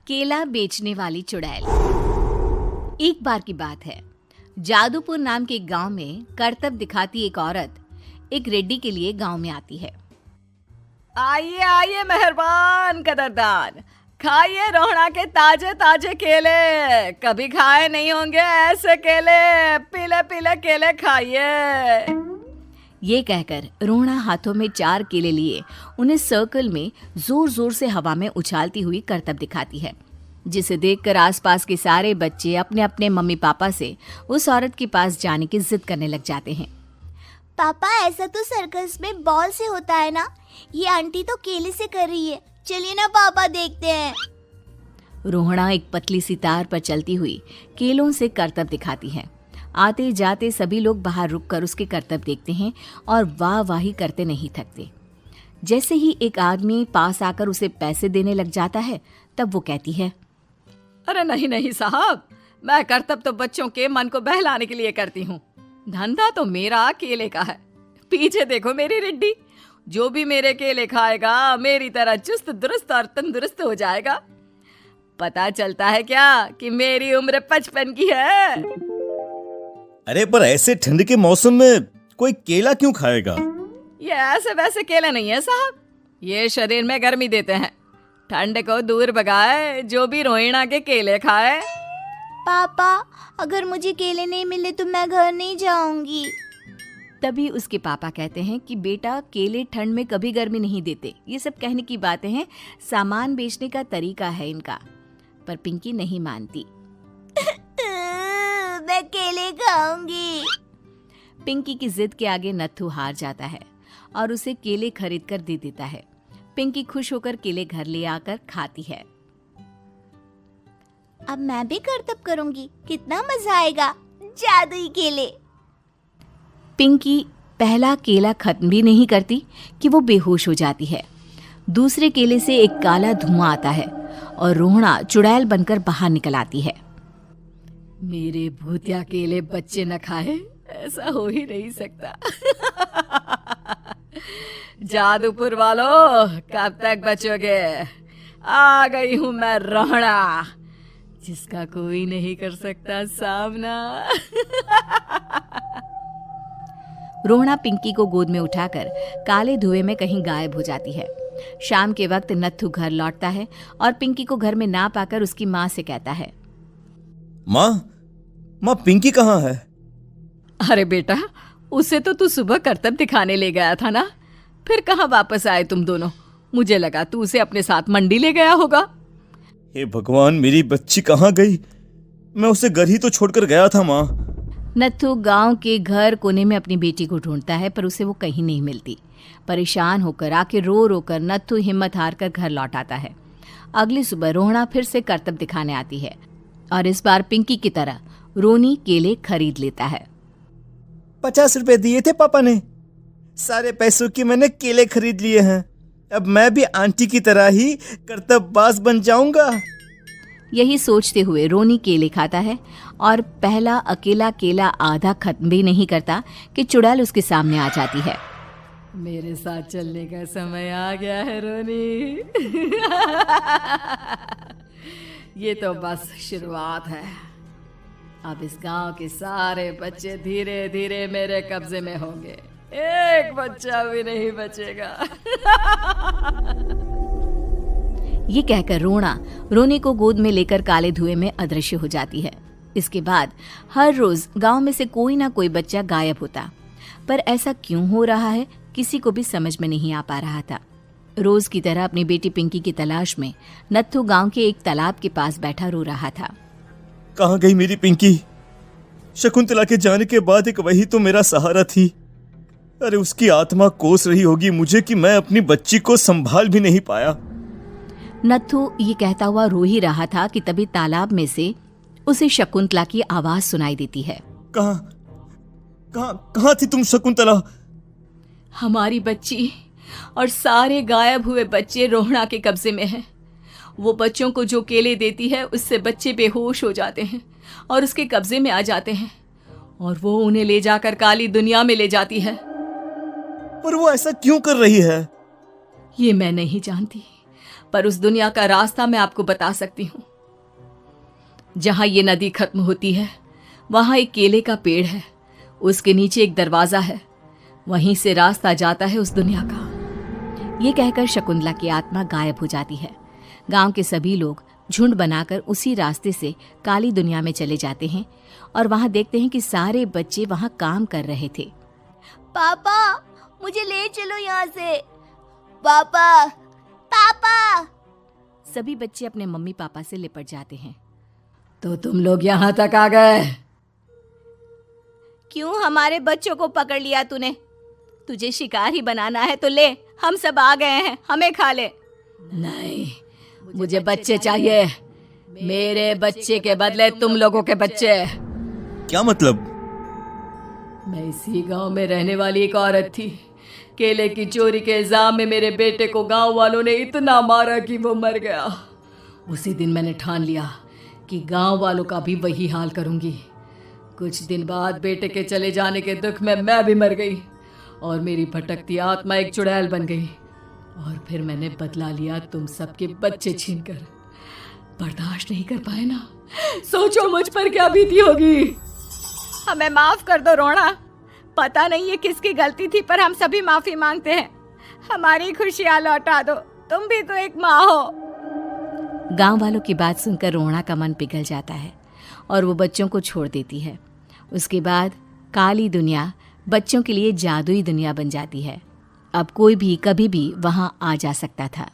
केला बेचने वाली चुड़ैल। एक बार की बात है, जादूपुर नाम के एक गांव में करतब दिखाती एक औरत एक रेड्डी के लिए गांव में आती है। आइए आइए मेहरबान कदरदान, खाइए रोहड़ा के ताजे ताजे केले। कभी खाए नहीं होंगे ऐसे केले, पीले पीले केले खाइए। ये कहकर रोहड़ा हाथों में 4 केले लिए उन्हें सर्कल में जोर जोर से हवा में उछालती हुई करतब दिखाती है, जिसे देखकर आसपास के सारे बच्चे अपने अपने मम्मी पापा से उस औरत के पास जाने की जिद करने लग जाते हैं। पापा, ऐसा तो सर्कस में बॉल से होता है ना, ये आंटी तो केले से कर रही है। चलिए ना पापा, देखते हैं। रोहड़ा एक पतली सी तार पर चलती हुई केलों से करतब दिखाती है। आते जाते सभी लोग बाहर रुककर उसके करतब देखते हैं और वाह वाही करते नहीं थकते। जैसे ही एक आदमी पास आकर उसे पैसे देने लग जाता है, तब वो कहती है, अरे नहीं नहीं साहब, मैं करतब तो बच्चों के मन को बहलाने के लिए करती हूँ। धंधा तो मेरा केले का है। पीछे देखो मेरी रिड्डी, जो भी मेरे केले खाएगा मेरी तरह चुस्त दुरुस्त और तंदुरुस्त हो जाएगा। पता चलता है क्या कि मेरी उम्र 55 की है। अरे पर ऐसे ठंड के मौसम में कोई केला क्यों खाएगा? ये ऐसे वैसे केले नहीं है साहब, ये शरीर में गर्मी देते हैं। ठंड को दूर भगाए जो भी रोहिणा के केले खाए। पापा, अगर मुझे केले नहीं मिले तो मैं घर नहीं जाऊंगी। तभी उसके पापा कहते हैं कि बेटा, केले ठंड में कभी गर्मी नहीं देते। ये सब कहने की बातें हैं, सामान बेचने का तरीका है इनका। पर पिंकी नहीं मानती। मैं केले खाऊंगी। पिंकी की जिद के आगे नत्थू हार जाता है और उसे केले खरीद कर दे देता है। पिंकी खुश होकर केले घर ले आकर खाती है। अब मैं भी करतब करूंगी, कितना मजा आएगा। जादुई केले। पिंकी पहला केला खत्म भी नहीं करती कि वो बेहोश हो जाती है। दूसरे केले से एक काला धुआं आता है और रोहड़ा चुड़ैल बनकर बाहर निकल आती है। मेरे भूतिया केले बच्चे न खाए, ऐसा हो ही नहीं सकता। जादूपुर वालों, कब तक बचोगे? आ गई हूं मैं रोहड़ा, जिसका कोई नहीं कर सकता सामना। रोहड़ा पिंकी को गोद में उठाकर काले धुएं में कहीं गायब हो जाती है। शाम के वक्त नत्थू घर लौटता है और पिंकी को घर में ना पाकर उसकी माँ से कहता है, माँ पिंकी कहाँ है? अरे बेटा, उसे तो तू सुबह करतब दिखाने ले गया था ना, फिर कहाँ वापस आए तुम दोनों? मुझे लगा तू उसे अपने साथ मंडी ले गया होगा। हे भगवान, मेरी बच्ची कहाँ गई? मैं उसे घर ही तो छोड़कर गया था माँ। नत्थू गांव के घर कोने में अपनी बेटी को ढूंढता है, पर उसे वो कहीं नहीं मिलती। परेशान होकर आखिर रो रो कर नत्थू हिम्मत हार कर घर लौट आता है। अगली सुबह रोहड़ा फिर से करतब दिखाने आती है और इस बार पिंकी की तरह रोनी केले खरीद लेता है। 50 रुपए दिए थे पापा ने, सारे पैसों की मैंने केले खरीद लिए हैं। अब मैं भी आंटी की तरह ही करतबबाज बन जाऊंगा। यही सोचते हुए रोनी केले खाता है और पहला अकेला केला आधा खत्म भी नहीं करता कि चुड़ैल उसके सामने आ जाती है। मेरे साथ चलने का समय आ गया है रोनी। ये तो बस शुरुआत है। अब इस गांव के सारे बच्चे धीरे धीरे मेरे कब्जे में होंगे, एक बच्चा भी नहीं बचेगा। ये कहकर रोना रोनी को गोद में लेकर काले धुएं में अदृश्य हो जाती है। इसके बाद हर रोज गांव में से कोई ना कोई बच्चा गायब होता, पर ऐसा क्यों हो रहा है किसी को भी समझ में नहीं आ पा रहा था। रोज की तरह अपनी बेटी पिंकी की तलाश में नत्थू गांव के एक तालाब के पास बैठा रो रहा था। कहाँ गई मेरी पिंकी? शकुंतला के जाने के बाद एक वही तो मेरा सहारा थी। अरे उसकी आत्मा कोस रही होगी मुझे कि मैं अपनी बच्ची को संभाल भी नहीं पाया। नत्थू ये कहता हुआ रो ही रहा था कि तभी तालाब में से उसे शकुंतला की आवाज सुनाई देती है। कहाँ थी तुम शकुंतला? हमारी बच्ची और सारे गायब हुए बच्चे रोहड़ा के कब्जे में हैं। वो बच्चों को जो केले देती है उससे बच्चे बेहोश हो जाते हैं और उसके कब्जे में आ जाते हैं और वो उन्हें ले जाकर काली दुनिया में ले जाती है। पर वो ऐसा क्यों कर रही है? ये मैं नहीं जानती, पर उस दुनिया का रास्ता मैं आपको बता सकती हूँ। जहां ये नदी खत्म होती है वहां एक केले का पेड़ है, उसके नीचे एक दरवाजा है, वहीं से रास्ता जाता है उस दुनिया का। ये कहकर शकुंतला की आत्मा गायब हो जाती है। गांव के सभी लोग झुंड बनाकर उसी रास्ते से काली दुनिया में चले जाते हैं और वहां देखते हैं कि सारे बच्चे वहां काम कर रहे थे। पापा मुझे ले चलो यहाँ से। पापा पापा। सभी बच्चे अपने मम्मी पापा से लिपट जाते हैं। तो तुम लोग यहाँ तक आ गए? क्यों हमारे बच्चों को पकड़ लिया तूने? तुझे शिकार ही बनाना है तो ले, हम सब आ गए हैं, हमें खा ले। नहीं, मुझे बच्चे चाहिए। मेरे बच्चे के बदले तुम लोगों के बच्चे। क्या मतलब? मैं इसी गांव में रहने वाली एक औरत थी। केले की चोरी के इल्जाम में मेरे बेटे को गांव वालों ने इतना मारा कि वो मर गया। उसी दिन मैंने ठान लिया कि गांव वालों का भी वही हाल करूंगी। कुछ दिन बाद बेटे के चले जाने के दुख में मैं भी मर गई और मेरी भटकती आत्मा एक चुड़ैल बन गई। और फिर मैंने बदला लिया तुम सबके बच्चे छीनकर। बर्दाश्त नहीं कर पाए ना? सोचो मुझ पर क्या बीती होगी। हमें माफ कर दो रोना। पता नहीं ये किसकी गलती थी, पर हम सभी माफी मांगते हैं। हमारी खुशियां लौटा दो, तुम भी तो एक माँ हो। गांव वालों की बात सुनकर रोना का मन पिघल जाता है और वो बच्चों को छोड़ देती है। उसके बाद काली दुनिया बच्चों के लिए जादुई दुनिया बन जाती है। अब कोई भी कभी भी वहां आ जा सकता था।